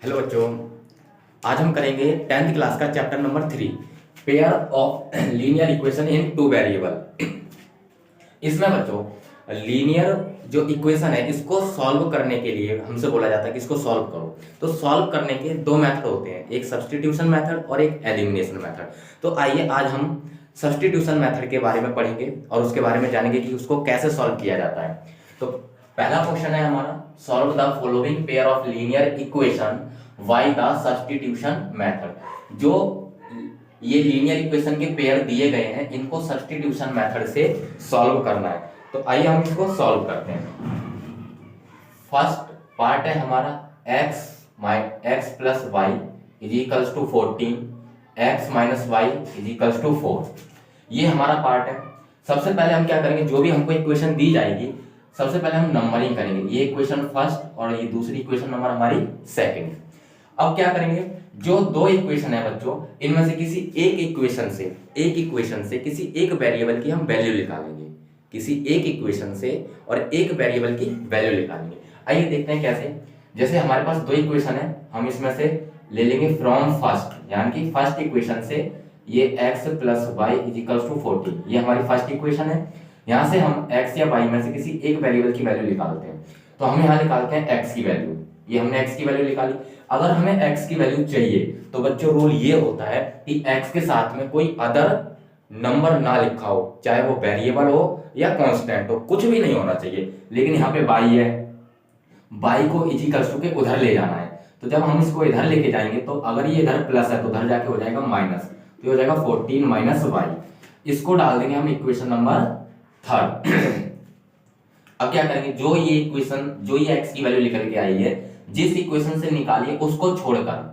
Hello बच्चों। आज हम करेंगे 10th क्लास का chapter number 3, pair of linear equation in two variable. इसमें बच्चों लीनियर जो इक्वेशन है इसको सॉल्व करने के लिए हमसे बोला जाता है कि इसको सॉल्व करो। तो सॉल्व करने के दो मेथड होते हैं, एक सब्स्टिट्यूशन मेथड और एक एलिमिनेशन मेथड। तो आइए आज हम सब्स्टिट्यूशन मेथड के बारे में पढ़ेंगे और उसके बारे में जानेंगे कि उसको कैसे सॉल्व किया जाता है। तो पहला क्वेश्चन है हमारा, solve the following pair of linear equation by the substitution method. जो ये लीनियर इक्वेशन के पेयर दिए गए हैं इनको सब्स्टिट्यूशन मेथड से सॉल्व करना है। तो आइए हम इसको सॉल्व करते हैं। फर्स्ट पार्ट है हमारा x plus y is equals to 14, x minus y is equals to 4। ये हमारा पार्ट है। सबसे पहले हम क्या करेंगे, जो भी हमको इक्वेशन दी जाएगी सबसे पहले हम नंबरिंग करेंगे। ये इक्वेशन फर्स्ट और ये दूसरी इक्वेशन नंबर हमारी सेकंड। अब क्या करेंगे, जो दो इक्वेशन है बच्चों इनमें से किसी एक इक्वेशन से किसी एक वेरिएबल की हम वैल्यू निकालेंगे। किसी एक इक्वेशन से और एक वेरिएबल की वैल्यू निकालेंगे। आइए देखते हैं कैसे। जैसे हमारे पास दो इक्वेशन है, हम इसमें से ले लेंगे फ्रॉम फर्स्ट, यानी कि फर्स्ट इक्वेशन से ये x plus y is equals to 14, ये हमारी फर्स्ट इक्वेशन है। यहाँ से हम x या y में से किसी एक वेरिएबल की वैल्यू निकालते हैं। तो हम यहाँ निकालते हैं x की वैल्यू। ये हमने x की वैल्यू निकाली। अगर हमें x की वैल्यू चाहिए तो बच्चों रूल ये होता है कि x के साथ में कोई अदर नंबर ना लिखा हो, चाहे वो वेरिएबल हो या कांस्टेंट हो, कुछ भी नहीं होना चाहिए। लेकिन यहाँ पे y है, y को इज इक्वल्स टू के उधर ले जाना है। तो जब हम इसको इधर लेके जाएंगे तो अगर ये इधर प्लस है तो उधर जाके हो जाएगा माइनस, तो ये हो जाएगा 14 माइनस वाई। इसको डाल देंगे हम इक्वेशन नंबर थर्ड। अब क्या करेंगे, जो ये x की वैल्यू निकल के आई है, जिस इक्वेशन से निकाली है उसको छोड़कर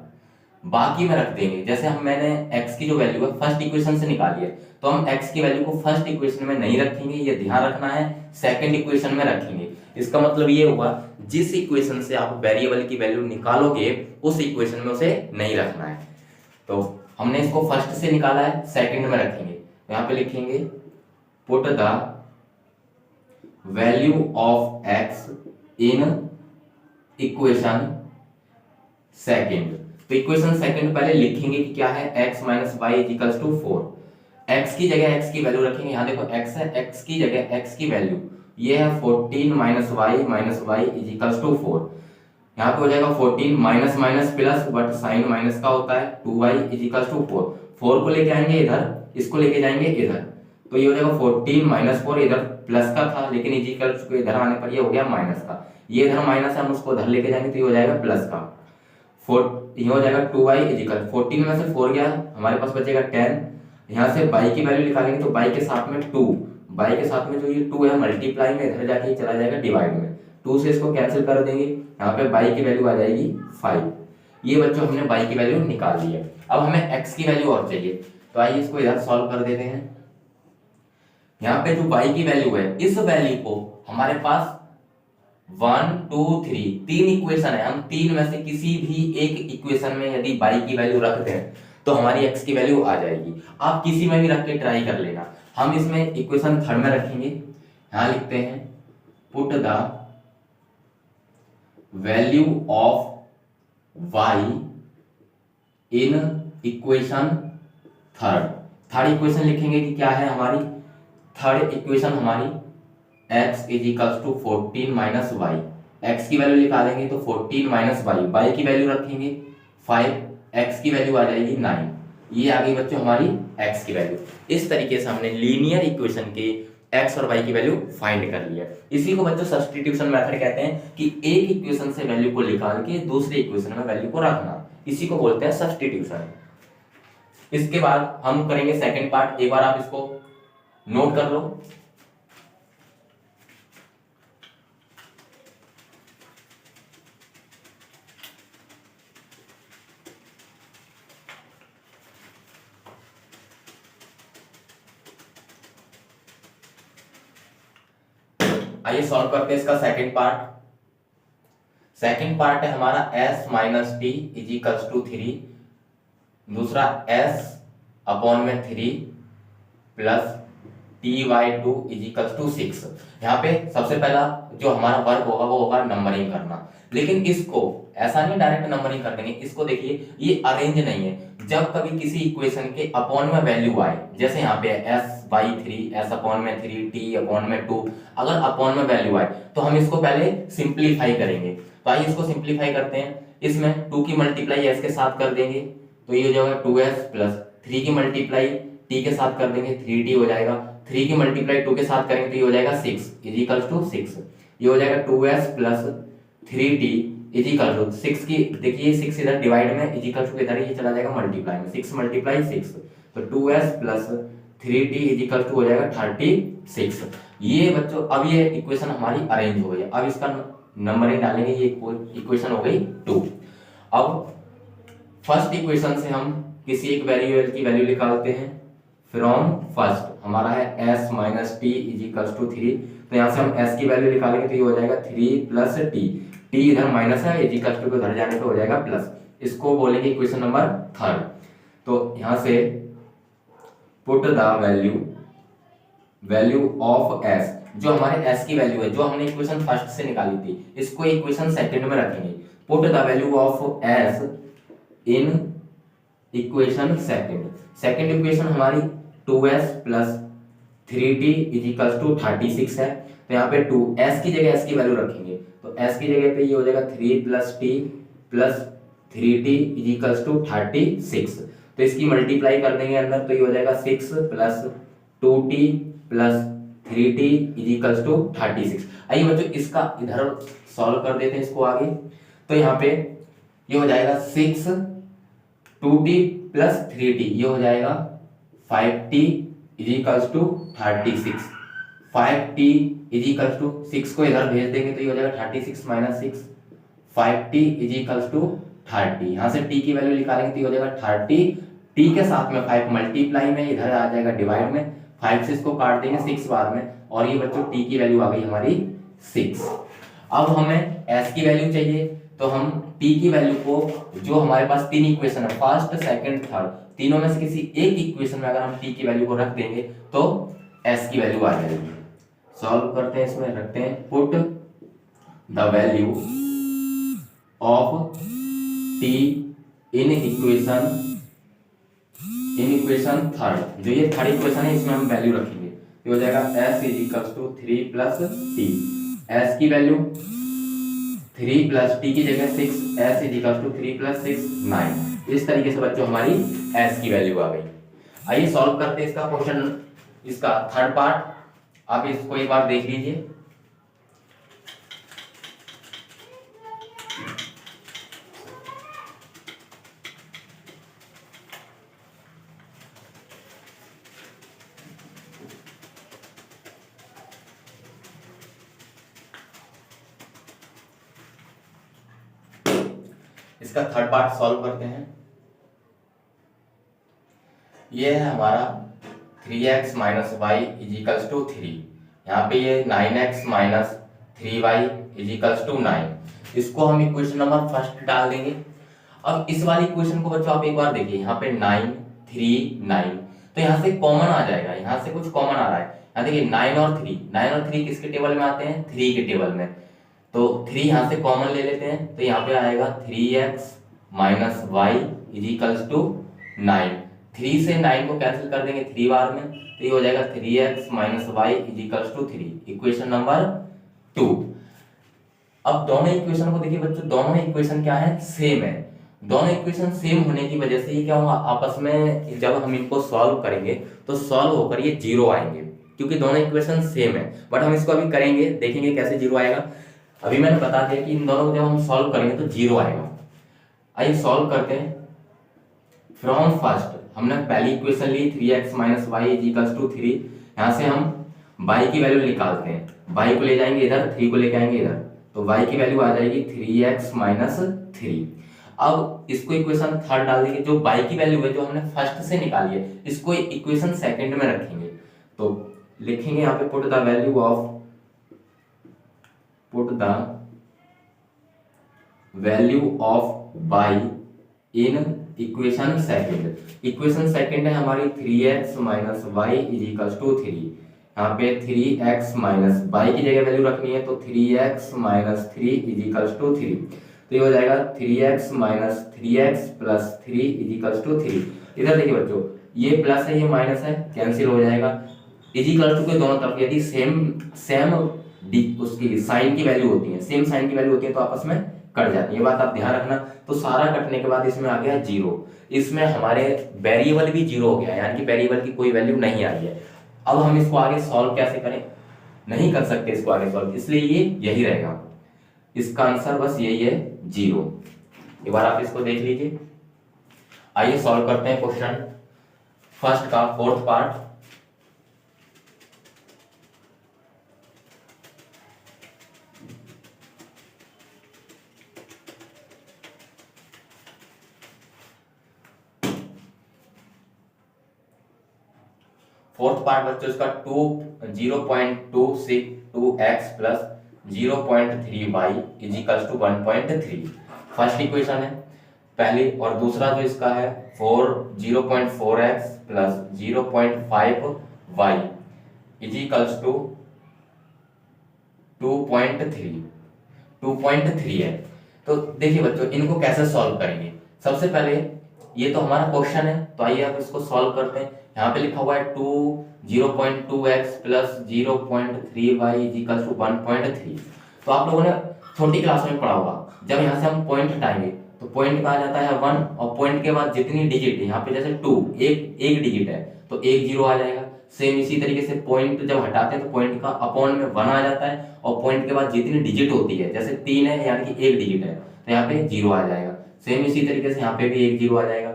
बाकी में रख देंगे। जैसे मैंने x की जो वैल्यू है फर्स्ट इक्वेशन से निकाली है, तो हम x की वैल्यू को फर्स्ट इक्वेशन में नहीं रखेंगे, ये ध्यान रखना है, सेकंड इक्वेशन में रखेंगे। इसका मतलब ये हुआ जिस इक्वेशन से आप वेरिएबल की वैल्यू निकालोगे उस इक्वेशन में उसे नहीं रखना है। तो हमने इसको फर्स्ट से निकाला है, सेकंड में रखेंगे। यहाँ पे लिखेंगे put the value of x in equation second. तो इक्वेशन सेकंड पहले लिखेंगे कि क्या है, x minus y is equals to 4। x की जगह x की वैल्यू रखेंगे। यहाँ देखो x है, x की जगह x की वैल्यू ये है 14 minus y is equals to 4। यहाँ पे हो जाएगा 14 minus minus plus, but sign minus का होता है, 2y इज इक्वल्स टू 4। 4 को लेके आएंगे इधर, इसको लेके जाएंगे इधर, तो ये हो जाएगा 14 माइनस 4। इधर प्लस का था लेकिन इज इक्वल्स को इधर आने पर ये हो गया माइनस का। ये इधर माइनस है, हम उसको उधर लेके जाएंगे तो ये हो जाएगा प्लस का। ये हो जाएगा 2y इज इक्वल 14 में से 4 गया, हमारे पास बचेगा 10। यहाँ से y की वैल्यू निकालेंगे तो y के साथ में 2, y के साथ में जो ये 2 है मल्टीप्लाई में इधर जाके चला जाएगा डिवाइड में, 2 से इसको कैंसिल कर देंगे। यहाँ पे y की वैल्यू आ जाएगी 5। ये बच्चों हमने y की वैल्यू निकाल ली है। अब हमें x की वैल्यू और चाहिए, तो आइए इसको इधर सॉल्व कर देते हैं। यहाँ पे जो y की वैल्यू है, इस वैल्यू को हमारे पास 1 2 3 तीन इक्वेशन है, हम तीन में से किसी भी एक इक्वेशन में यदि y की वैल्यू रख दें तो हमारी x की वैल्यू आ जाएगी। आप किसी में भी रख के ट्राई कर लेना। हम इसमें इक्वेशन थर्ड में रखेंगे। यहां लिखते हैं put the value of y in equation third equation लिखेंगे कि क्या है हमारी थर्ड इक्वेशन हमारी x is equals to 14 minus y. X की वैल्यू निकालेंगे तो 14 माइनस वाई, वाई की वैल्यू रखेंगे 5, x की वैल्यू आ जाएगी 9। ये आ गई बच्चों हमारी x की वैल्यू। इस तरीके से हमने लीनियर इक्वेशन के x और y की वैल्यू फाइंड कर लिया। इसी को बच्चों सब्स्टिट्यूशन मेथड कहते हैं कि एक इक्वेशन से वैल्यू को निकाल के दूसरे इक्वेशन में वैल्यू को रखना, इसी को बोलते हैं सब्स्टिट्यूशन। इसके बाद हम करेंगे सेकंड पार्ट, एक बार आप इसको नोट कर लो। आइए सॉल्व करते हैं इसका सेकंड पार्ट। सेकंड पार्ट है हमारा s minus t is equals to 3, दूसरा s अपॉन में 3 प्लस ty2 = 6। यहाँ पे सबसे पहला जो हमारा वर्क होगा वो होगा नंबरिंग करना, लेकिन इसको ऐसा नहीं डायरेक्ट नंबरिंग कर देंगे। इसको देखिए ये अरेंज नहीं है। जब कभी किसी इक्वेशन के अपॉन में वैल्यू आए, जैसे यहाँ पे s/3 s/3 t/2, अगर अपॉन में वैल्यू आए तो हम इसको पहले सिंप्लीफाई करेंगे। तो आइए इसको सिंप्लीफाई करते हैं। इसमें 2 की मल्टीप्लाई s के साथ कर देंगे तो ये हो जाएगा 2s प्लस 3 की मल्टीप्लाई t के साथ कर देंगे 3t हो जाएगा। 3 की मल्टीप्लाई 2 के साथ करेंगे तो ये हो जाएगा 6 = 6। ये हो जाएगा 2s प्लस 3t = 6 की, देखिए 6 इधर डिवाइड में इजिकल टू इधर ये चला जाएगा मल्टीप्लाई में, 6 × 6 तो 2s प्लस 3t = हो जाएगा 36। ये बच्चों अब ये इक्वेशन हमारी अरेंज हो गई। अब इसका नंबरिंग डालेंगे, ये इक्वेशन हो गई 2। अब फर्स्ट इक्वेशन से हम किसी एक वेरिएबल की वैल्यू निकालते हैं। फ्रॉम फर्स्ट हमारा है s - t = 3, तो यहाँ से हम s की वैल्यू निकालेंगे तो ये हो जाएगा 3 + t, t इधर माइनस है, इजिकल टू को इधर जाने पे हो जाएगा प्लस। इसको बोलेंगे इक्वेशन नंबर 3। तो यहाँ से put the value of s, जो हमारे s की वैल्यू है जो हमने इक्वेशन फर्स्ट से निकाली थी, इसको इक्वेशन सेकंड में रखेंगे। Put the value of s in equation second equation हमारी 2s प्लस 3t = 36 है। तो यहाँ पे 2s की जगह s की वैल्यू रखेंगे तो s की जगह पे ये हो जाएगा 3 + t प्लस 3t = 36। तो इसकी मल्टीप्लाई कर देंगे अंदर तो ये हो जाएगा 6 प्लस 2t प्लस 3t = 36। आइए बच्चों इसका इधर सॉल्व कर देते हैं इसको आगे। तो यहाँ पे ये हो जाएगा 6 2t प्लस 3t, ये हो जाएगा 5t = 36। 5t = 6 को इधर भेज देंगे तो ये हो जाएगा 36 - 6, 5t = 30। यहाँ से t की वैल्यू निकालेंगे तो ये हो जाएगा 30, t के साथ में 5 मल्टीप्लाई में इधर आ जाएगा डिवाइड में, 5 से इसको काट देंगे 6 बार में, और ये बच्चों t की वैल्यू आ गई हमारी 6। अब हमें s की वैल्यू चाहिए तो हम t की वैल्यू को, जो हमारे पास 3 इक्वेशन है फर्स्ट सेकंड थर्ड, तीनों में से किसी एक इक्वेशन में अगर हम t की वैल्यू को रख देंगे तो s की वैल्यू आ जाएगी। सॉल्व करते हैं, इसमें रखते हैं put the value of t in equation third, जो ये थर्ड इक्वेशन है इसमें हम वैल्यू रखेंगे। ये हो जाएगा s = 3 + t, s की वैल्यू 3 + t की जगह 6, s = 3 + 6 9। इस तरीके से बच्चों हमारी s की वैल्यू आ गई। आइए सॉल्व करते हैं इसका क्वेश्चन, इसका थर्ड पार्ट। आप इसको एक बार देख लीजिए। इसका थर्ड पार्ट सॉल्व करते हैं। ये है हमारा 3x - y = 3, यहाँ पे ये 9x - 3y = 9। इसको हम इक्वेशन नंबर फर्स्ट डाल देंगे। अब इस वाली इक्वेशन को बच्चों आप एक बार देखिए, यहाँ पे 9 3 9, तो यहाँ से कॉमन आ जाएगा, यहाँ से कुछ कॉमन आ रहा है। यहाँ देखिए 9 और 3 किसके टेबल में आते हैं, 3 के टेबल में, तो 3 यहाँ से कॉमन ले लेते हैं तो यहाँ पे आएगा 3x - y = 9। 3 से 9 को कैंसिल कर देंगे 3 बार में तो ये हो जाएगा 3x - y = 3, इक्वेशन नंबर 2। अब दोनों इक्वेशन को देखिए बच्चों, दोनों इक्वेशन क्या है, सेम है। दोनों इक्वेशन सेम होने की वजह से ये क्या होगा, आपस में जब हम इनको सॉल्व करेंगे तो सॉल्व होकर ये 0 आएंगे, क्योंकि दोनों इक्वेशन सेम है। बट हम इसको अभी करेंगे, देखेंगे कैसे 0 आएगा। अभी मैंने बता दिया कि इन दोनों को जब हम सॉल्व करेंगे तो 0 आएगा। आइए सॉल्व करते हैं। फ्रॉम फर्स्ट हमने पहली इक्वेशन ली 3x - y = 3, यहाँ से हम y की वैल्यू निकालते हैं। y को ले जाएंगे इधर, 3 को लेके आएंगे इधर, तो y की वैल्यू आ जाएगी 3x - 3। अब इसको इक्वेशन थर्ड डाल देंगे, जो y की वैल्यू है जो हमने फर्स्ट से निकाली है इसको इक्वेशन सेकंड में रखेंगे। तो लिखेंगे यहाँ पे put the value of y in equation second. Equation second है हमारी 3x - y = 3, यहाँ पे 3x माइनस y की जगह वैल्यू रखनी है तो 3x minus 3 is equals to 3। तो ये हो जाएगा 3x minus 3x plus 3 is equals to 3। इधर देखिए बच्चों, ये प्लस है ये माइनस है, कैंसिल हो जाएगा। इज इक्वल्स टू के दोनों तरफ यदि सेम सेम उसकी साइन की वैल्यू होती है, सेम साइन की वैल्यू होती है तो आपस में कट जाती है, ये बात आप ध्यान रखना। तो सारा कटने के बाद इसमें आ गया 0, इसमें हमारे वेरिएबल भी 0 हो गया, यानी कि वेरिएबल की कोई वैल्यू नहीं आई है। अब हम इसको आगे सॉल्व कैसे करें, नहीं कर सकते इसको आगे सॉल्व, इसलिए ये यही रहेगा, इसका आंसर बस यही है 0। एक बार आप इसको देख लीजिए। आइए सॉल्व करते हैं क्वेश्चन फर्स्ट का फोर्थ पार्ट। फोर्थ पार्ट बच्चों इसका 0.262x plus 0.3y is equals to 1.3 first equation है पहली, और दूसरा जो इसका है 0.4x plus 0.5y is equals to 2.3 है। तो देखिए बच्चों इनको कैसे सॉल्व करेंगे। सबसे पहले ये तो हमारा क्वेश्चन है, तो आइए आप इसको सॉल्व करते हैं। यहाँ पे लिखा हुआ है 0.2x plus 0.3y is equals to 1.3। तो आप लोगों ने छोटी क्लास में पढ़ा होगा, जब यहाँ से हम पॉइंट हटाएंगे तो पॉइंट कहा जाता है 1, और पॉइंट के बाद जितनी डिजिट है, यहाँ पे जैसे 2 एक डिजिट है तो एक 0 आ जाएगा। सेम इसी तरीके से पॉइंट जब हटाते हैं तो पॉइंट का अपॉन में 1 आ जाता है, और पॉइंट के बाद जितनी डिजिट होती है, जैसे 3 है यानी कि एक डिजिट है तो यहाँ पे 0 आ जाएगा। सेम इसी तरीके से यहाँ पे भी एक 0 आ जाएगा।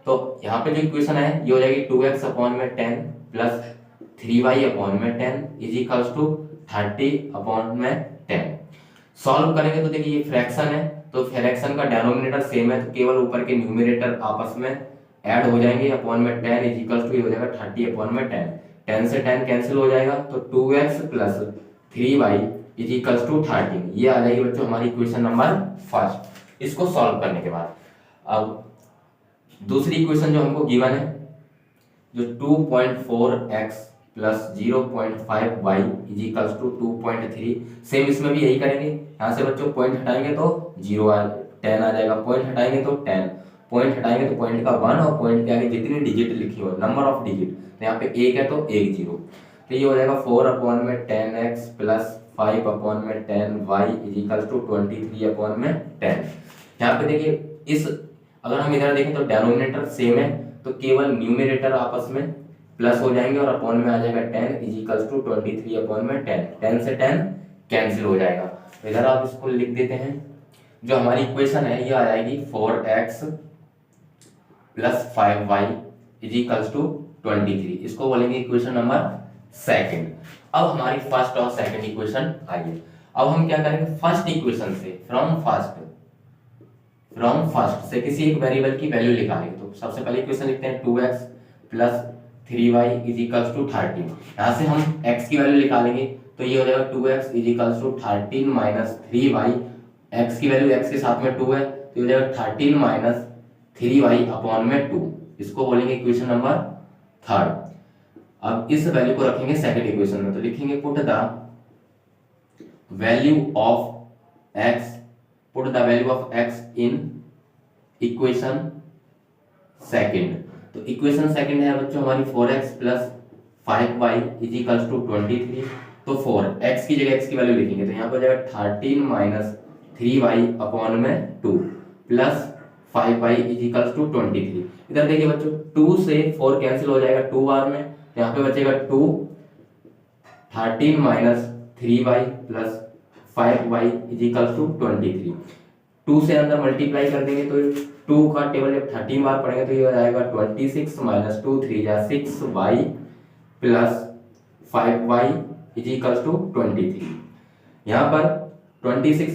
तो यहाँ पे जो इक्वेशन है ये हो जाएगी 2x अपॉन में 10 प्लस 3y अपॉन में 10 इज इक्वल्स टू 30 अपॉन में 10। सॉल्व करेंगे तो देखिए ये फ्रैक्शन है, तो फ्रैक्शन का डिनोमिनेटर सेम है, तो केवल ऊपर के न्यूमरेटर आपस में ऐड हो जाएंगे। अपॉन में 10 इज इक्वल्स टू ये हो जाएगा 30 अपॉन में 10, 10 से 10 कैंसिल हो जाएगा, तो 2x plus 3y is equals to 13। ये आ जाएगी बच्चों हमारी इक्वेशन नंबर फर्स्ट। इसको सॉल्व करने के बाद अब दूसरी इक्वेशन जो हमको गिवन है, जो 2.4x plus 0.5y is equals to 2.3, same इसमें भी यही करेंगे। यहाँ से बच्चों पॉइंट हटाएंगे तो 10 आ जाएगा, पॉइंट हटाएंगे तो 10, पॉइंट हटाएंगे तो पॉइंट का 1, और पॉइंट के आगे जितनी डिजिट लिखी हो, नंबर ऑफ डिजिट, तो यहाँ पे 1 है तो 1 0, तो ये हो जाएगा 4 अपॉन में 10x प्लस 5 अपॉन में 10y is equals to 23 upon में 10। यहाँ पे देखिए इस अगर हम इधर देखें तो डिनोमिनेटर सेम है, तो केवल न्यूमरेटर आपस में प्लस हो जाएंगे, और अपॉन में आ जाएगा 10 इज इक्वल्स टू 23 अपॉन में 10, 10 से 10 कैंसिल हो जाएगा। तो इधर आप इसको लिख देते हैं, जो हमारी इक्वेशन है ये आ जाएगी 4x plus 5y is equals to 23, इसको बोलेंगे इक्वेशन नंबर सेकंड। अब हमारी फर्स्ट और सेकंड इक्वेशन आइए। अब हम क्या करेंगे, फर्स्ट इक्वेशन से फ्रॉम फर्स्ट से किसी एक वेरिएबल की वैल्यू निकालेंगे। तो सबसे पहले इक्वेशन लिखते हैं 2x plus 3y is equals to 13। यहाँ से हम x की वैल्यू निकालेंगे तो ये हो जाएगा 2x is equals to 13 minus 3y, x की वैल्यू x के साथ में 2 है तो ये हो जाएगा 13 माइनस 3y अपॉन में 2, इसको बोलेंगे इक्वेशन नंबर थर्ड। अब इस वैल्यू को रखेंगे सेकंड इक्वेशन में, तो लिखेंगे put the value of x in equation second. तो इक्वेशन सेकंड है बच्चों हमारी 4x plus 5y is equals to 23। तो 4x की जगह x की वैल्यू लिखेंगे तो यहाँ पर हो जाएगा 13 माइनस 3y अपॉन में 2 plus 5y is equals to 23। इधर देखिए बच्चों 2 से 4 कैंसिल हो जाएगा 2 बार में, तो यहाँ पे बचेगा 2, 13 minus 3y plus 5y is equals to 23। 2 से अंदर मल्टीप्लाई कर देंगे तो 2 का टेबल जब 13 बार पढ़ेंगे तो ये हो जाएगा 26 माइनस 2 3 जा 6y plus 5y is equals to 23। यहाँ पर 26,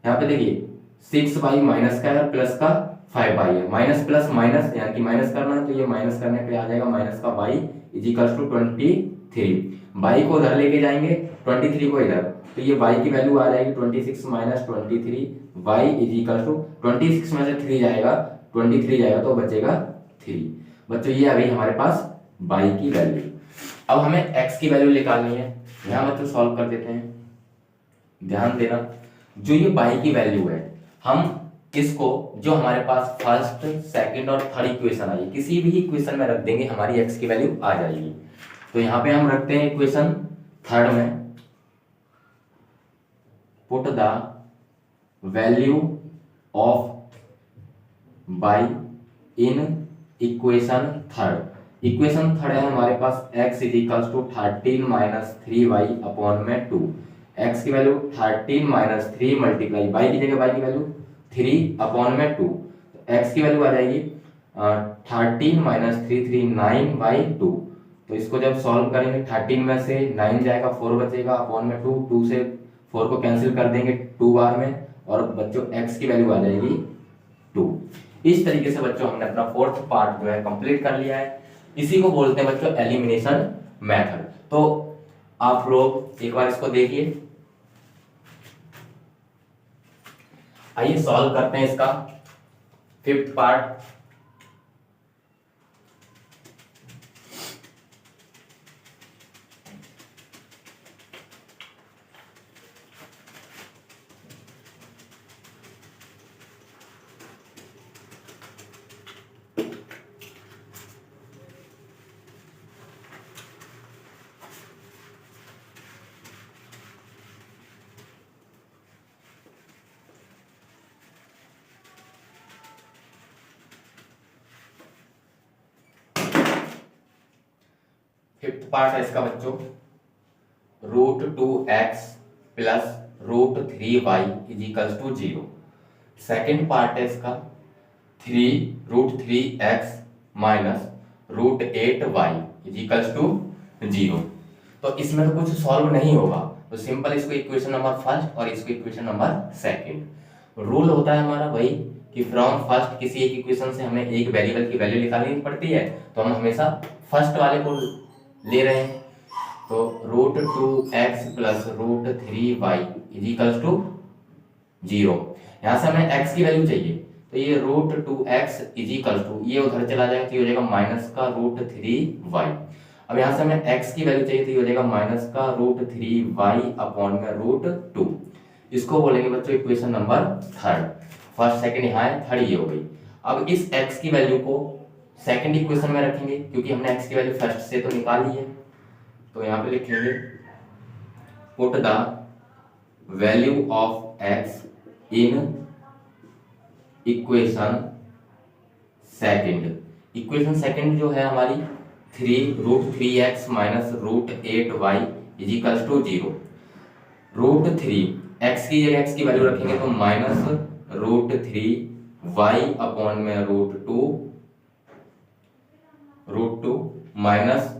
यहाँ पे देखिए 6y माइनस का है प्लस का 5y है, माइनस प्लस माइनस यानी कि माइनस करना है, तो ये माइनस करने पे आ जाएगा माइनस का y is equals to 23। y को उधर लेके जाएंगे 23 को इधर, तो ये y की वैल्यू आ जाएगी 26 minus 23, y is equal to 26 में से 3 जाएगा 23 जाएगा तो बचेगा 3। बच्चों ये आ गई हमारे पास y की वैल्यू। अब हमें x की वैल्यू निकालनी है। यहाँ बच्चों सॉल्व कर देते हैं। ध्यान देना, जो ये y की वैल्यू है, हम इसको जो हमारे पास फर्स्ट, सेकंड और थर्ड इक्वेशन आई, किसी भी इक्वेशन में रख देंगे, हमारी x की वैल्यू आ जाएगी। तो यहाँ पे हम रखते हैं इक्वेशन थर्ड में, put the value of y in equation third. Equation third है हमारे पास x is equals to 13 minus 3y upon में 2। x की वैल्यू 13 माइनस 3 मल्टीप्लाई y की जगह y की वैल्यू 3 अपॉन में 2। x की वैल्यू आ जाएगी 13 माइनस 3 3 9/2। तो इसको जब सॉल्व करेंगे 13 में से 9 जाएगा, 4 बचेगा, अपॉन में 2, 2 से 4 को कैंसिल कर देंगे 2 बार में, और बच्चों x की वैल्यू आ जाएगी 2। इस तरीके से बच्चों हमने अपना फोर्थ पार्ट जो है कंप्लीट कर लिया है। इसी को बोलते हैं बच्चों एलिमिनेशन मेथड। तो आप लोग एक बार इसको देखिए। आइए सॉल्व करते हैं इसका फिफ्थ पार्ट। फिफ्थ पार्ट है इसका बच्चों, √2x plus √3y is equals to 0। Second part है इसका √3x minus √8y is equals to 0। तो इसमें तो कुछ सॉल्व नहीं होगा, तो सिंपल इसको इक्वेशन नंबर फर्स्ट और इसको इक्वेशन नंबर सेकेंड। रूल होता है हमारा वही कि फ्रॉम फर्स्ट किसी एक इक्वेशन से हमें एक वेरिएबल की वैल्यू निकालनी पड़ती है, तो हम हमेशा फर्स्ट वाले को ले रहे हैं। तो √2x plus √3y is equals to 0। यहाँ से हमें x की वैल्यू चाहिए, तो ये √2x इज इक्वल्स टू, ये उधर चला जाएगा तो ये हो जाएगा माइनस का √3y। अब यहाँ से हमें x की वैल्यू चाहिए, तो ये हो जाएगा माइनस का √3y अपॉन में √2। इसको बोलेंगे बच्चों equation number third. First second यहाँ है, थर्ड ये हो गई। अब इस x की वैल्यू को सेकंड इक्वेशन में रखेंगे, क्योंकि हमने x की वैल्यू फर्स्ट से तो निकाली है। तो यहाँ पे लिखेंगे put the value of x in equation second. Equation second जो है हमारी √3x minus √8y is equals to 0। √3 x की जगह x की वैल्यू रखेंगे तो माइनस √3y अपॉन में √2 minus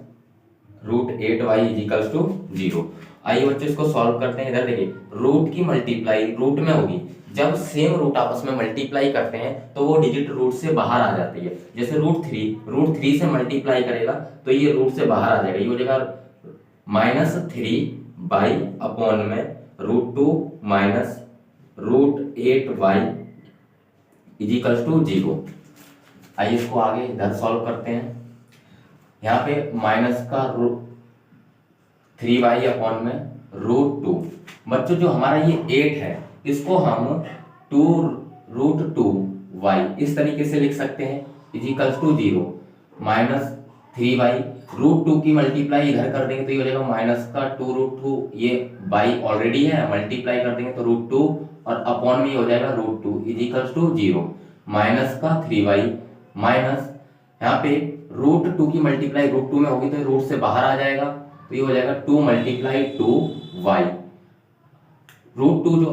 √8y is equals to 0। आइए बच्चों इसको सॉल्व करते हैं। इधर देखिए, रूट की मल्टीप्लाई रूट में होगी, जब सेम रूट आपस में मल्टीप्लाई करते हैं तो वो डिजिट रूट से बाहर आ जाती है। जैसे √3 से मल्टीप्लाई करेगा तो ये रूट से बाहर आ जाएगा, ये हो जाएगा -3 अपॉन में √2 minus √8y is equals to 0। आइए इसको आगे इधर सॉल्व करते हैं। यहाँ पे माइनस का 3y अपॉन में √2। बच्चों जो हमारा ये 8 है, इसको हम 2√2y इस तरीके से लिख सकते हैं, is equals to 0। Minus 3y √2 की मल्टीप्लाई इधर कर देंगे तो ये हो जाएगा माइनस का 2√2, ये y ऑलरेडी है, मल्टीप्लाई कर देंगे तो √2 और अपॉन में हो जाएगा √2 इज इक्वल्स टू 0। माइनस का 3y माइनस यहाँ पे √2 की मल्टीप्लाई √2 में होगी तो रूट से बाहर आ जाएगा, तो ये हो जाएगा 2 मल्टीप्लाई 2y। √2 जो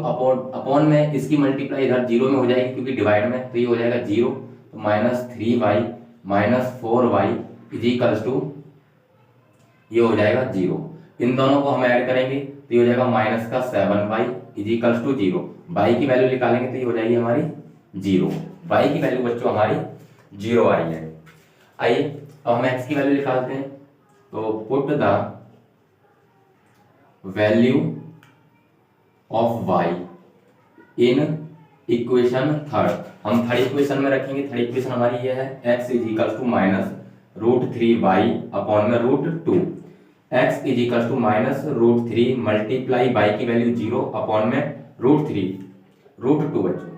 अपॉन में इसकी मल्टीप्लाई इधर 0 में हो जाएगी क्योंकि डिवाइड में, तो ये हो जाएगा 0। तो minus 3y minus 4y is equals to, ये हो जाएगा 0। इन दोनों को हम ऐड करेंगे तो ये हो जाएगा माइनस का 7y is equals to 0। y की वैल्यू निकालेंगे तो ये हो जाएगी हमारी 0। y की वैल्यू बच्चों हमारी 0 आई है। आइए अब हम x की वैल्यू निकालते हैं। तो put the value of y in equation third. हम थर्ड इक्वेशन में रखेंगे। थर्ड इक्वेशन हमारी ये है x is equal to minus √3y upon में √2, x is equal to -√3 multiply y की वैल्यू 0 अपॉन में √2 बच्चों।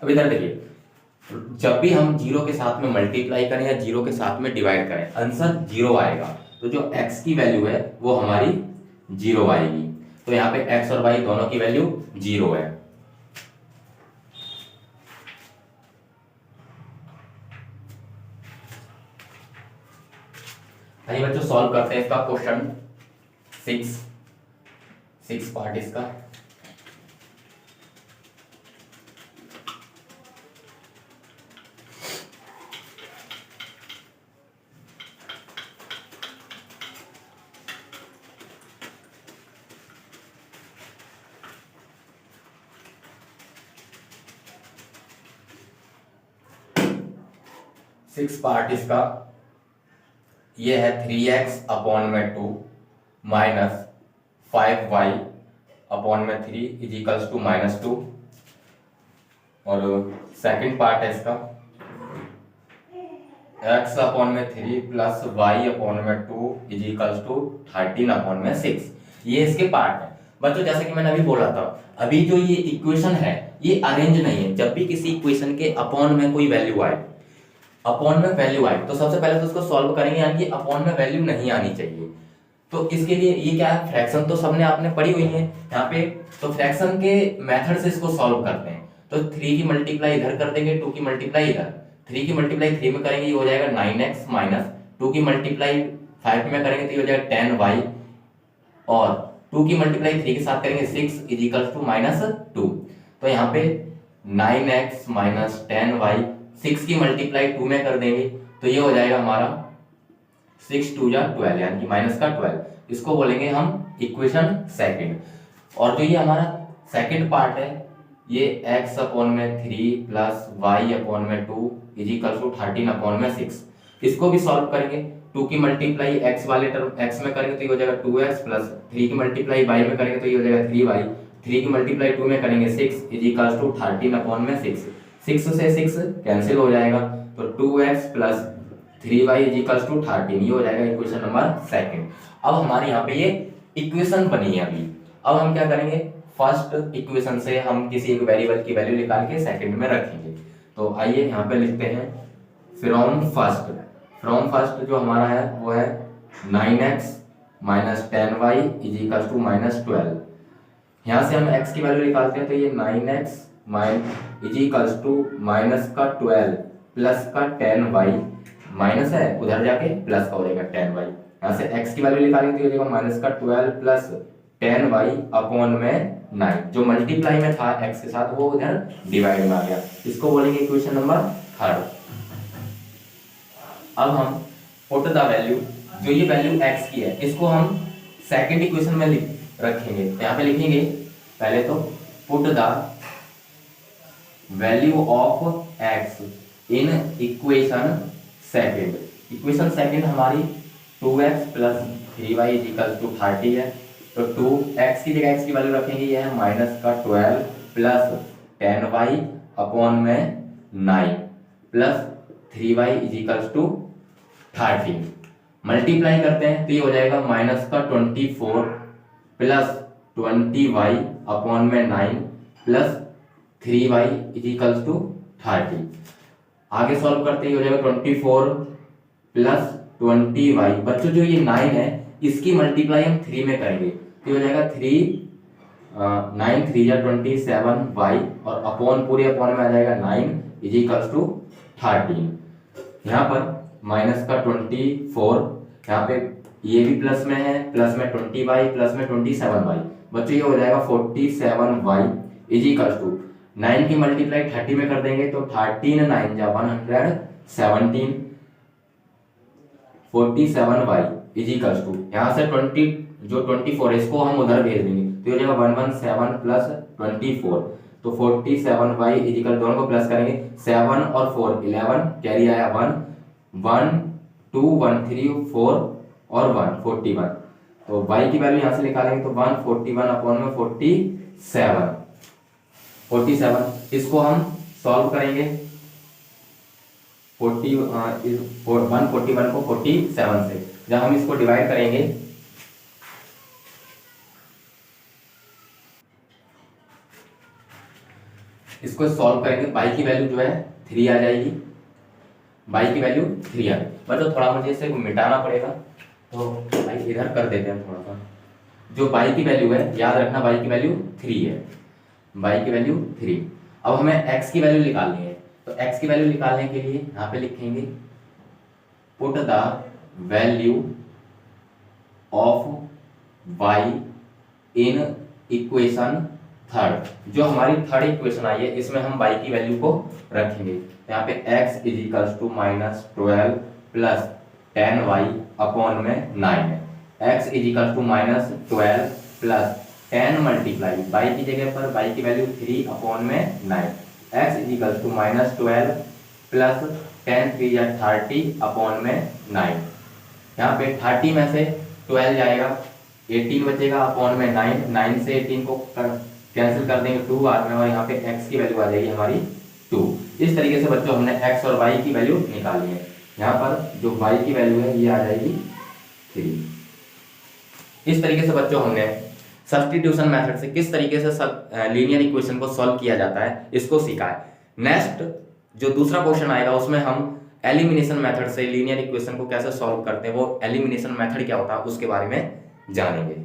अब इधर देखिए, जब भी हम 0 के साथ में मल्टीप्लाई करें या 0 के साथ में डिवाइड करें, आंसर 0 आएगा। तो जो x की वैल्यू है वो हमारी 0 आएगी। तो यहाँ पे x और y दोनों की वैल्यू 0 है। आइए बच्चों सॉल्व करते हैं इसका क्वेश्चन 6 पार्ट इसका। सिक्स पार्ट इसका ये है 3x अपॉन में 2 माइनस 5y अपॉन में 3 इज इक्वल्स टू -2। और सेकंड पार्ट है इसका x अपॉन में 3 प्लस y अपॉन में 2 इज इक्वल्स टू 13 अपॉन में 6। ये इसके पार्ट है बच्चों। जैसे कि मैंने अभी बोला था, अभी जो ये इक्वेशन है ये अरेंज नहीं है। जब भी किसी इक्वेशन के अपॉन में कोई वैल्यू आए, अपॉन में वैल्यू आए, तो सबसे पहले तो उसको सॉल्व करेंगे, यानी कि अपॉन में वैल्यू नहीं आनी चाहिए। तो इसके लिए ये क्या है, फ्रैक्शन तो सबने आपने पढ़ी हुई है यहाँ पे। तो फ्रैक्शन के मेथड से इसको सॉल्व करते हैं। तो 3 की मल्टीप्लाई इधर कर देंगे, 2 की मल्टीप्लाई इधर, 3 की मल्टीप्लाई 3 में करेंगे ये हो जाएगा 9x माइनस 2 की मल्टीप्लाई 5 में करेंगे तो ये हो जाएगा 10y, और 2 की मल्टीप्लाई 3 के साथ करेंगे 6 इज इक्वल टू -2। तो यहाँ पे 9x माइनस 10y, 6 की मल्टीप्लाई 2 में कर देंगे तो ये हो जाएगा हमारा 6 2 जा 12, यानी कि माइनस का 12। इसको बोलेंगे हम इक्वेशन सेकंड। और जो ये हमारा सेकंड पार्ट है ये x अपॉन में 3 प्लस y अपॉन में 2 इज इक्वल टू 13 अपॉन में 6। इसको भी सॉल्व करेंगे। 2 की मल्टीप्लाई x वाले टर्म x में करेंगे तो ये हो जाएगा 2x प्लस 3 की मल्टीप्लाई y में करेंगे तो ये हो जाएगा 3y, 3 की मल्टीप्लाई 2 में करेंगे 6 इज इक्वल टू 13 अपॉन में 6। 6 से 6 कैंसिल हो जाएगा तो 2x plus 3y is equals to 13, ये हो जाएगा इक्वेशन नंबर सेकंड। अब हमारे यहाँ पे ये इक्वेशन बनी है अभी। अब हम क्या करेंगे, फर्स्ट इक्वेशन से हम किसी एक वेरिएबल की वैल्यू निकाल के सेकंड में रखेंगे। तो आइए यहाँ पे लिखते हैं फ्रॉम फर्स्ट जो हमारा है वो है 9x minus 10y is equals to -12। यहाँ से हम x की वैल्यू निकालते हैं तो ये 9x is equals to minus का 12 प्लस का 10y, माइनस है उधर जाके प्लस का हो जाएगा 10y। यहाँ से x की वैल्यू निकालेंगे तो ये हो जाएगा माइनस का 12 प्लस 10y अपॉन में 9। जो मल्टीप्लाई में था x के साथ वो उधर डिवाइड में आ गया। इसको बोलेंगे इक्वेशन नंबर थर्ड। अब हम पुट द वैल्यू, जो ये वैल्यू x की है इसको हम सेकंड इक्वेशन में रखेंगे। यहाँ पे लिखेंगे पहले तो put the value of x in equation second. Equation second हमारी 2x plus 3y is equal to 30 है। तो 2x की जगह x की वैल्यू रखेंगे, ये है माइनस का 12 प्लस 10y अपॉन में 9 plus 3y is equal to 13। Multiply करते हैं तो ये हो जाएगा माइनस का 24 प्लस 20y अपॉन में 9 plus 3y is equals to 30। आगे सॉल्व करते ही हो जाएगा 24 प्लस 20y। बच्चों जो ये 9 है इसकी मल्टीप्लाई हम 3 में करेंगे तो हो जाएगा 9 3 या 27y और अपॉन पूरे अपॉन में आ जाएगा 9 इज इक्वल्स टू 13। यहाँ पर माइनस का 24, यहाँ पे ये भी प्लस में है, प्लस में 20y प्लस में 27y। बच्चों ये हो जाएगा 47y इज इक्वल्स टू 9 की मल्टीप्लाई 30 में कर देंगे तो 13 9 जा 117, 47y इज इक्वल्स टू यहाँ से 20 जो 24 है इसको हम उधर भेज देंगे तो हो जाएगा 117 प्लस 24। तो 47y इज इक्वल, दोनों को प्लस करेंगे 7 और 4 11, कैरी आया 1 1 2 1 3 4 और 1 41। तो y की वैल्यू यहाँ से निकालेंगे तो 141 अपॉन में 47। इसको हम सॉल्व करेंगे 141 को 47 से जब हम इसको डिवाइड करेंगे इसको सॉल्व करेंगे, बाई की वैल्यू जो है 3 आ जाएगी, बाई की वैल्यू 3 आ जाएगी। बच्चों थोड़ा मुझे इसे मिटाना पड़ेगा, तो भाई इधर कर देते हैं थोड़ा सा। जो बाई की वैल्यू है, याद रखना बाई की वैल्यू 3 है, बाई की वैल्यू 3। अब हमें एक्स की वैल्यू निकालनी है, तो एक्स की वैल्यू निकालने के लिए यहाँ पे लिखेंगे put the value of y in equation third. जो हमारी थर्ड इक्वेशन आई है इसमें हम y की वैल्यू को रखेंगे। यहाँ पे x is equals to -12 plus 10y upon में 9 है। x is equals to -12 plus 10 multiply y की जगह पर y की वैल्यू 3 अपॉन में 9। x is equals to -12 plus 10 3 या 30 अपॉन में 9। यहाँ पे 30 में से 12 जाएगा, 18 बचेगा अपॉन में 9, 9 से 18 को कैंसिल कर देंगे 2 बाद में, और यहाँ पे x की वैल्यू आ जाएगी हमारी 2। इस तरीके से बच्चों हमने x और y की वैल्यू निकाली है। यहाँ पर जो y की वैल्यू है ये आ जाएगी 3। इस तरीके से बच्चों हमने सब्स्टिट्यूशन मेथड से किस तरीके से सब लीनियर इक्वेशन को सॉल्व किया जाता है इसको सीखा है। नेक्स्ट जो दूसरा क्वेश्चन आएगा उसमें हम एलिमिनेशन मेथड से लीनियर इक्वेशन को कैसे सॉल्व करते हैं, वो एलिमिनेशन मेथड क्या होता है उसके बारे में जानेंगे।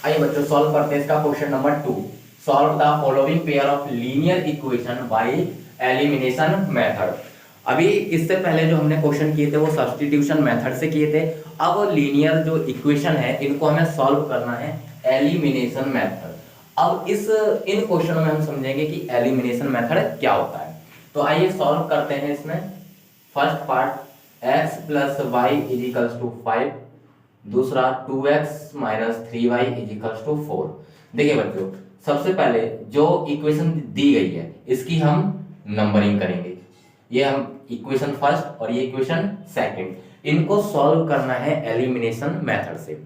आइए बच्चों सॉल्व करते हैं इसका question number 2। Solve the following pair of linear equation by elimination method. अभी इससे पहले जो हमने क्वेश्चन किए थे वो सब्स्टिट्यूशन मेथड से किए थे। अब लीनियर जो इक्वेशन है इनको हमें सॉल्व करना है एलिमिनेशन मेथड। अब इन क्वेश्चनों में हम समझेंगे कि एलिमिनेशन मेथड क्या होता है। तो आइए सॉल्व करते हैं इसमें। First part x plus y is equals to 5, दूसरा 2x minus 3y is equals to 4। देखिए बच्चों सबसे पहले जो इक्वेशन दी गई है इसकी हम नंबरिंग करेंगे। ये हम इक्वेशन फर्स्ट और ये इक्वेशन सेकंड, इनको सॉल्व करना है एलिमिनेशन मेथड से।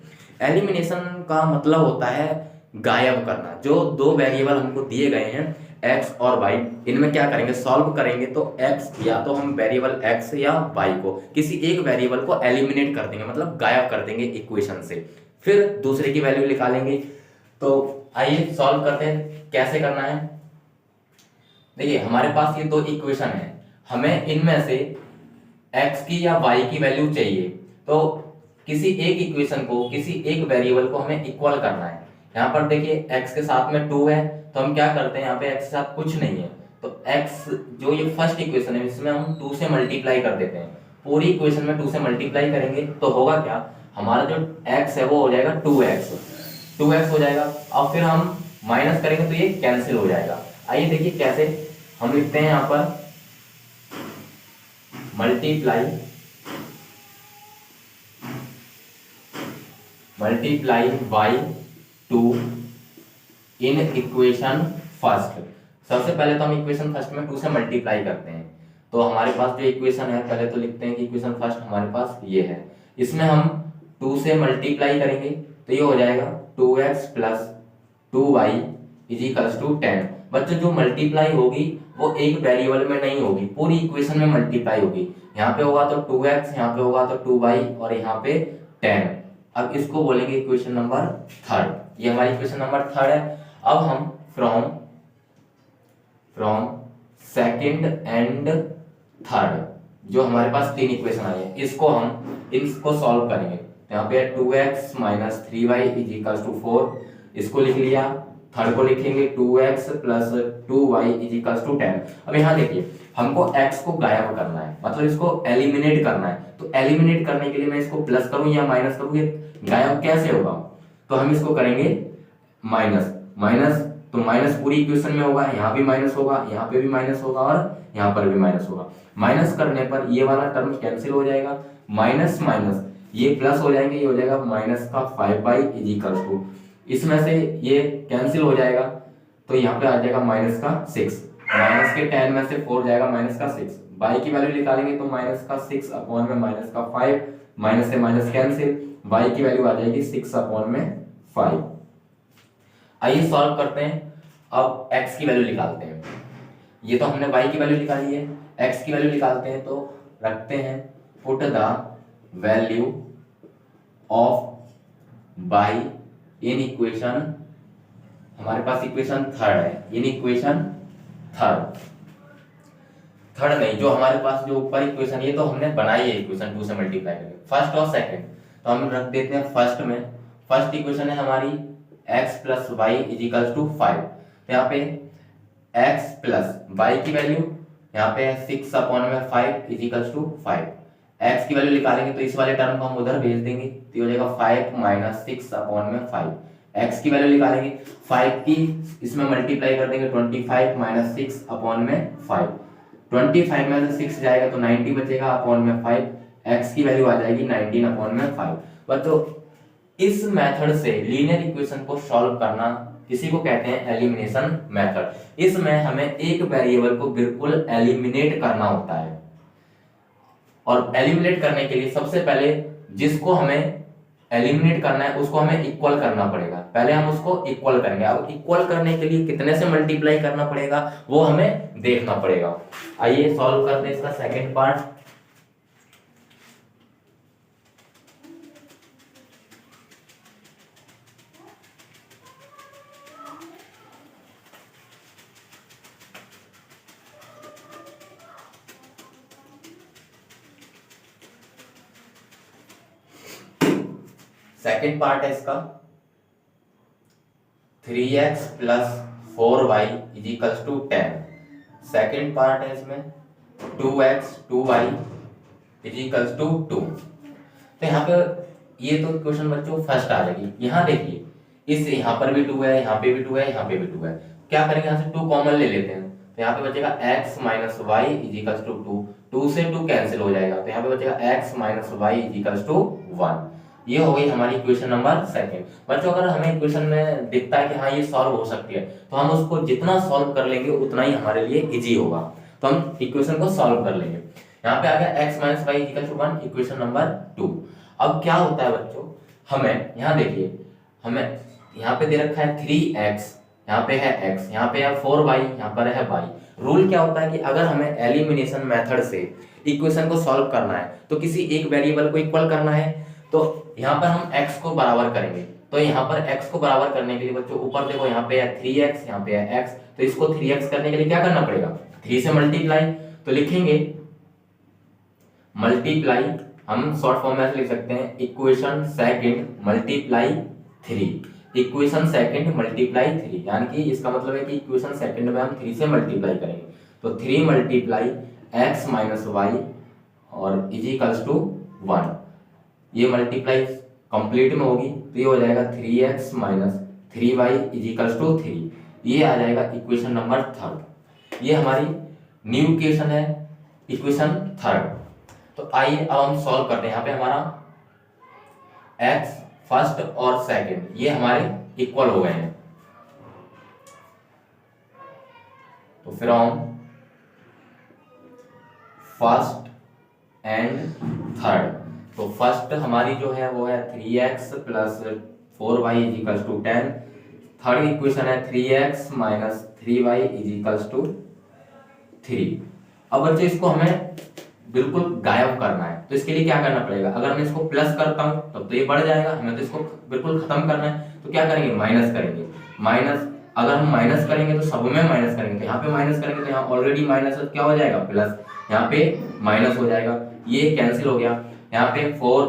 एलिमिनेशन का मतलब होता है गायब करना। जो दो वेरिएबल हमको दिए गए हैं x और y, इनमें क्या करेंगे सॉल्व करेंगे तो x या तो हम वेरिएबल x या y को किसी एक वेरिएबल को एलिमिनेट कर देंगे, मतलब गायब कर देंगे इक्वेशन से, फिर दूसरे की वैल्यू निकालेंगे। तो आइए सॉल्व करते हैं कैसे करना है। देखिए हमारे पास ये दो इक्वेशन है, हमें इनमें से x की या y की वैल्यू चाहिए। तो किसी एक इक्वेशन को किसी एक वेरिएबल को हमें इक्वल करना है। यहाँ पर देखिए x के साथ में 2 है तो हम क्या करते हैं, यहाँ पे x के साथ कुछ नहीं है तो x जो ये फर्स्ट इक्वेशन है इसमें हम 2 से मल्टीप्लाई कर देते हैं। पूरी इक्वेशन में 2 से मल्टीप्लाई करेंगे तो होगा क्या, हमारा जो x है वो हो जाएगा 2x हो जाएगा। अब फिर हम माइनस करेंगे तो ये कैंसिल हो जाएगा। आइए देखिए कैसे हम लिखते हैं, यहाँ पर multiply by 2 in equation first. सबसे पहले तो हम इक्वेशन फर्स्ट में 2 से मल्टीप्लाई करते हैं। तो हमारे पास जो इक्वेशन है पहले तो लिखते हैं कि इक्वेशन फर्स्ट हमारे पास ये है, इसमें हम 2 से मल्टीप्लाई करेंगे तो ये हो जाएगा 2x plus 2y is equals to 10। बच्चों जो मल्टीप्लाई होगी वो एक वेरिएबल में नहीं होगी, पूरी इक्वेशन में मल्टीप्लाई होगी। यहाँ पे होगा तो 2x, यहाँ पे होगा तो 2y और यहाँ पे 10। अब इसको बोलेंगे इक्वेशन नंबर थर्ड। ये हमारी इक्वेशन नंबर थर्ड है। अब हम फ्रॉम सेकंड एंड थर्ड जो हमारे पास 3 इक्वेशन आई है इसको सॉल्व करेंगे। यहाँ पे 2x minus 3y is equals to 4, इसको लिख लिया। थर्ड को लिखेंगे 2x plus 2y is equals to 10। अब यहाँ देखिए हमको x को गायब करना है, मतलब इसको एलिमिनेट करना है। तो एलिमिनेट करने के लिए मैं इसको प्लस करूं या माइनस करूं, ये गायब कैसे होगा, तो हम इसको करेंगे माइनस। तो माइनस पूरी इक्वेशन में होगा, यहाँ भी माइनस होगा, यहाँ पे भी माइनस होगा और यहाँ पर भी माइनस होगा। माइनस करने पर ये वाला टर्म कैंसिल हो जाएगा, माइनस माइनस ये प्लस हो जाएंगे, ये हो जाएगा माइनस का 5y इज इक्वल्स टू, इसमें से ये कैंसिल हो जाएगा तो यहाँ पे आ जाएगा माइनस का 6, माइनस के 10 में से 4 जाएगा माइनस का 6, y की वैल्यू निकालेंगे तो माइनस का 6 अपॉन में माइनस का 5, माइनस से माइनस कैंसिल, y की वैल्यू आ जाएगी 6 अपॉन में 5। आइए सॉल्व करते हैं। अब x की वैल्यू निकालते हैं। ये तो हमने y की वैल्यू निकाली है, x की वैल्यू निकालते हैं। तो रखते हैं put the value of y in equation, हमारे पास इक्वेशन थर्ड है, इन इक्वेशन थर्ड नहीं, जो हमारे पास जो ऊपर इक्वेशन ये तो हमने बनाई है इक्वेशन 2 से मल्टीप्लाई करके, फर्स्ट और सेकंड। तो हम रख देते हैं फर्स्ट में। फर्स्ट इक्वेशन है हमारी x plus y is equal to 5। तो यहाँ पे x प्लस वाई की वैल्यू यहाँ पे 6 अपॉन में 5 इज इक्वल टू 5। x की वैल्यू निकालेंगे तो इस वाले टर्म को हम उधर भेज देंगे, तो ये हो जाएगा 5 माइनस 6 अपॉन में 5। x की वैल्यू निकालेंगे 5 की इसमें मल्टीप्लाई कर देंगे 25 माइनस 6 अपॉन में 5। 25 में से 6 जाएगा तो 90 बचेगा अपॉन में 5। x की वैल्यू आ जाएगी 19 अपॉन में 5। बच्चों इस मेथड से लीनियर इक्वेशन को सॉल्व करना इसी को कहते हैं एलिमिनेशन मेथड। इसमें हमें एक वेरिएबल को बिल्कुल एलिमिनेट करना होता है, और एलिमिनेट करने के लिए सबसे पहले जिसको हमें एलिमिनेट करना है उसको हमें इक्वल करना पड़ेगा। पहले हम उसको इक्वल करेंगे। अब इक्वल करने के लिए कितने से मल्टीप्लाई करना पड़ेगा वो हमें देखना पड़ेगा। आइए सॉल्व करते हैं इसका सेकंड पार्ट। सेकंड पार्ट है इसका 3x plus 4y is equal to 10। Second part है इसमें 2x 2y is equal to 2। तो यहाँ पे ये तो क्वेश्चन बच्चों फर्स्ट आ जाएगी। यहाँ देखिए इस यहाँ पर भी 2 है, यहाँ पे भी 2 है, यहाँ पे भी 2 है। क्या करेंगे यहाँ से 2 कॉमन ले लेते हैं, तो यहाँ पे बचेगा x minus y is equal to 2। 2 से 2 कैंसिल हो जाएगा, तो यहाँ पे बचेगा x minus y is equal to 1। ये हो गई हमारी इक्वेशन नंबर सेकंड। बच्चों अगर हमें इक्वेशन में दिखता है कि हाँ ये सॉल्व हो सकती है तो हम उसको जितना सॉल्व कर लेंगे उतना ही हमारे लिए इजी होगा। तो हम इक्वेशन को सॉल्व कर लेंगे। यहाँ पे आ गया x minus y equal to 1, equation number 2। अब क्या होता है बच्चों, हमें यहाँ देखिए हमें यहाँ पे दे रखा है 3x, यहाँ पे है x, यहाँ पे है 4y, यहाँ पर है y। रूल क्या होता है कि अगर हमें एलिमिनेशन मेथड से इक्वेशन को सॉल्व करना है तो किसी एक वेरिएबल को इक्वल करना है, तो यहाँ पर हम x को बराबर करेंगे। तो यहाँ पर x को बराबर करने के लिए बच्चों ऊपर देखो यहाँ पे है 3x, यहाँ पे है x, तो इसको 3x करने के लिए क्या करना पड़ेगा 3 से मल्टीप्लाई। तो लिखेंगे मल्टीप्लाई, हम शॉर्ट फॉर्म में लिख सकते हैं equation second multiply 3। Equation second multiply 3, यानी कि इसका मतलब है कि इक्वेशन सेकंड में हम 3 से मल्टीप्लाई करेंगे। तो 3 मल्टीप्लाई x माइनस वाई और इज इक्वल्स टू 1। ये मल्टीप्लाई कंप्लीट में होगी तो ये हो जाएगा 3x minus 3y is equals to 3। ये आ जाएगा इक्वेशन नंबर थर्ड। ये हमारी न्यू इक्वेशन है, इक्वेशन थर्ड। तो आइए अब हम सॉल्व करते हैं। यहाँ पे हमारा x फर्स्ट और सेकंड ये हमारे इक्वल हो गए हैं। तो फ्रॉम फर्स्ट एंड थर्ड, तो फर्स्ट हमारी जो है वो है 3x plus 4y is equals to 10। Third equation है 3x minus 3y is equals to 3। अब बच्चों इसको हमें बिल्कुल गायब करना है, तो इसके लिए क्या करना पड़ेगा, अगर मैं इसको प्लस करता हूं तब तो ये बढ़ जाएगा, हमें तो इसको बिल्कुल खत्म करना है। तो क्या करेंगे माइनस करेंगे। माइनस अगर हम माइनस करेंगे तो सब में माइनस करेंगे, तो यहाँ पे माइनस करेंगे तो यहाँ ऑलरेडी माइनस है, क्या हो जाएगा प्लस, यहाँ पे माइनस हो जाएगा, ये कैंसिल हो गया। यहाँ पे 4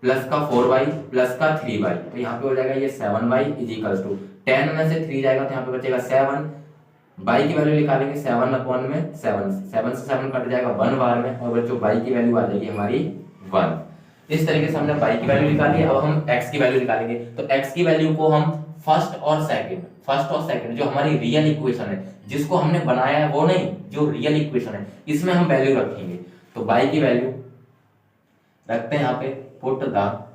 प्लस का 4y प्लस का 3y, तो यहाँ पे हो जाएगा ये 7y इज इक्वल्स टू 10 में से 3 जाएगा तो यहाँ पे बचेगा 7। y की वैल्यू निकालेंगे 7 अपॉन में 7, 7 से 7 कट जाएगा 1 बार में, और बच्चों y की वैल्यू आ जाएगी हमारी 1। इस तरीके से हमने y की वैल्यू निकाली। अब हम x की वैल्यू निकालेंगे। तो x की वैल्यू को हम फर्स्ट और सेकंड जो हमारी रियल इक्वेशन है जिसको हमने बनाया है वो नहीं, जो रियल इक्वेशन है इसमें हम वैल्यू रखेंगे। तो y की वैल्यू रखते हैं यहाँ पे put the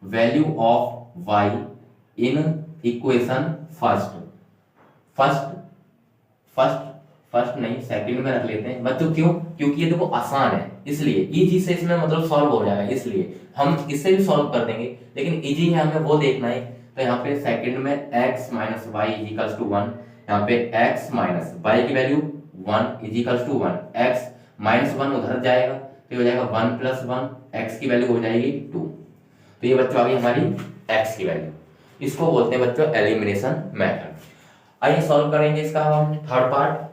value of y in equation first first नहीं सेकंड में रख लेते हैं बच्चों। क्यों? क्योंकि ये देखो आसान है, इसलिए इजी से इसमें मतलब सॉल्व हो जाएगा, इसलिए हम इससे भी सॉल्व कर देंगे, लेकिन इजी है हमें वो देखना है। तो यहाँ पे सेकंड में x minus y is equals to 1, यहाँ पे x माइनस वाई की value 1 is equals to 1, x minus 1 उधर जाएगा तो ये हो जाएगा 1 प्लस 1, x की वैल्यू हो जाएगी 2। तो ये बच्चों आ गई हमारी x की वैल्यू। इसको बोलते हैं बच्चों एलिमिनेशन मेथड। आइए सॉल्व करेंगे इसका हम थर्ड पार्ट।